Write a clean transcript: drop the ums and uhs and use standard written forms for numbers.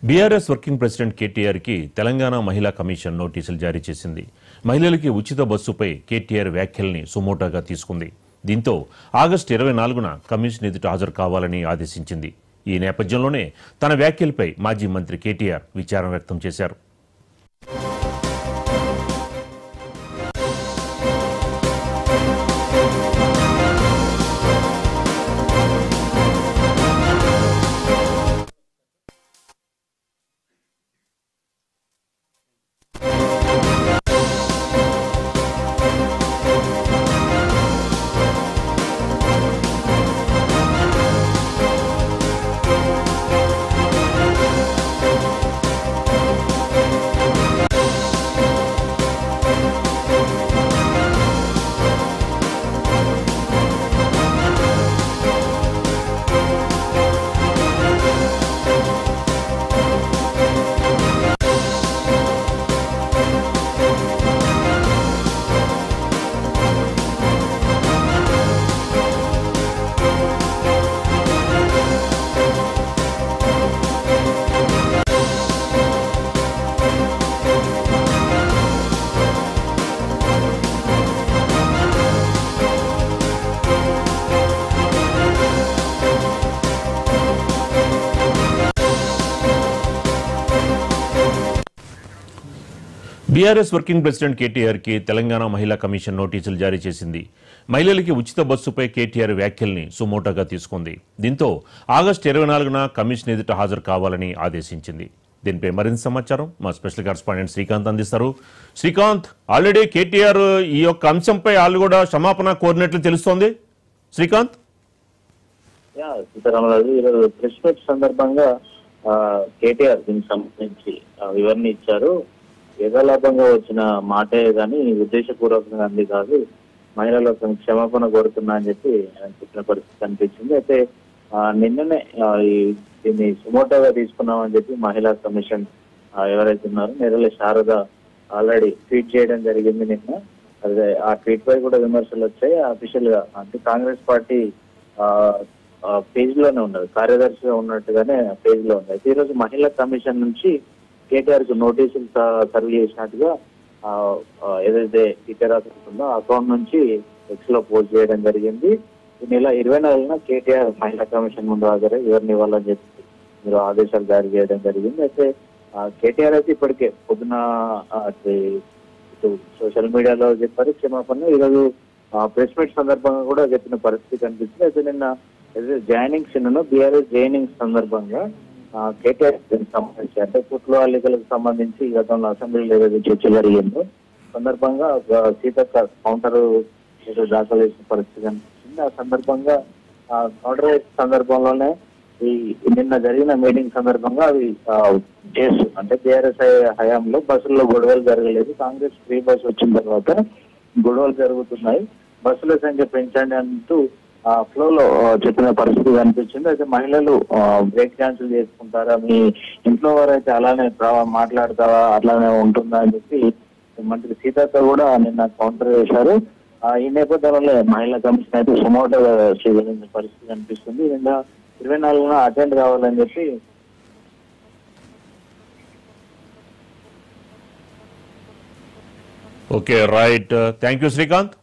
BRS working president KTR కి తెలంగాణ మహిళా commission నోటీసులు జారీ చేసింది. మహిళలకి ఉచిత బస్సుపై కేటీఆర్ వ్యాఖ్యల్ని సుమోటోగా తీసుకుంది. దీంతో ఆగస్టు 24న కమిషన్ ఎదుట హాజరు కావాలని ఆదేశించింది. ఈ నేపథ్యంలోనే తన వ్యాఖ్యలపై మాజీ మంత్రి కేటీఆర్ విచారం వ్యక్తం చేశారు. బీఆర్ఎస్ వర్కింగ్ ప్రెసిడెంట్ కేటీఆర్ కి తెలంగాణ మహిళా కమిషన్ నోటీసులు జారీ చేసింది. మహిళలకి ఉచిత బస్సుపై కేటీఆర్ వ్యాఖ్యల్ని సుమోటోగా తీసుకుంది. దీంతో ఆగస్టు 24న కమిషన్ ఎదుట హాజరు కావాలని ఆదేశించింది. దీనిపై మరింత సమాచారం మా స్పెషల్ కరెస్పాండెంట్ శ్రీకాంత్ అందిస్తారు. శ్రీకాంత్, ఆల్రెడీ కేటీఆర్ ఈ యొక్క అంశంపై వాళ్ళు కూడా క్షమాపణ కోరినట్లు తెలుస్తోంది. శ్రీకాంత్, సీతారామరాజు ఈరోజు ప్రెస్ మీట్ సందర్భంగా కేటీఆర్ దీనికి సంబంధించి వివరణ ఇచ్చారు. యథాలాభంగా వచ్చిన మాటే కానీ ఉద్దేశపూర్వకంగా అంది కాదు, మహిళలకు క్షమాపణ కోరుతున్నా అని చెప్పి చెప్పిన పరిస్థితి కనిపించింది. అయితే నిన్ననే దీన్ని సుమోటోగా తీసుకున్నామని చెప్పి మహిళా కమిషన్ ఎవరైతే ఉన్నారో నేరల శారద ఆల్రెడీ ట్వీట్ చేయడం జరిగింది నిన్న. అదే ఆ ట్వీట్ పై కూడా విమర్శలు వచ్చాయి. అఫీషియల్ గా అంటే కాంగ్రెస్ పార్టీ పేజ్ లోనే ఉన్నది, కార్యదర్శిగా ఉన్నట్టుగానే పేజ్ లో ఉంది. అయితే ఈ రోజు మహిళా కమిషన్ నుంచి కేటీఆర్ కు నోటీసులు సర్వ్ చేసినట్టుగా ఏదైతే ట్విట్టర్ ఉందో అకౌంట్ నుంచి ఎక్స్ లో పోస్ట్ చేయడం జరిగింది. ఈ నెల 24న కేటీఆర్ మహిళా కమిషన్ ముందు హాజరై వివరణ ఇవ్వాలని చెప్పి మీరు ఆదేశాలు జారీ చేయడం జరిగింది. అయితే కేటీఆర్ అయితే ఇప్పటికే పొద్దున సోషల్ మీడియాలో చెప్పారు క్షమాపణ. ఈరోజు ప్రెస్ మీట్ సందర్భంగా కూడా చెప్పిన పరిస్థితి కనిపిస్తుంది. అయితే నిన్న జాయినింగ్స్ బీఆర్ఎస్ జాయినింగ్స్ సందర్భంగా కేటీఆర్ సంబంధించి అంటే కుట్ల అల్లికలకు సంబంధించి గతంలో అసెంబ్లీలో ఏదైతే చర్చ జరిగిందో సందర్భంగా సీతక్క కౌంటర్ ఏదో దాఖలు చేసిన పరిస్థితి కనిపిస్తుంది. ఆ సందర్భంగా కౌంటర్ వేసిన సందర్భంలోనే ఈ నిన్న జరిగిన మీటింగ్ సందర్భంగా అవి కేసు అంటే బీఆర్ఎస్ హయాంలో బస్సుల్లో గొడవలు జరగలేదు, కాంగ్రెస్ ఫ్రీ బస్ వచ్చిన తర్వాత గొడవలు జరుగుతున్నాయి, బస్సుల సంఖ్య పెంచండి అంటూ ఫ్లో లో చెప్పిన పరిస్థితి కనిపించింది. అయితే మహిళలు బ్రేక్ క్యాన్సిల్ చేసుకుంటారా, మీ ఇంట్లో వారైతే అలానే మాట్లాడతావా, అట్లానే ఉంటుందా అని చెప్పి మంత్రి సీతక్క కూడా నిన్న కౌంటర్ చేశారు. ఈ నేపథ్యంలో మహిళా కమిషన్ అయితే సుమోటోగా స్వీకరించిన పరిస్థితి కనిపిస్తుంది. నిన్న 24న అటెండ్ కావాలని చెప్పి okay right, thank you Srikanth.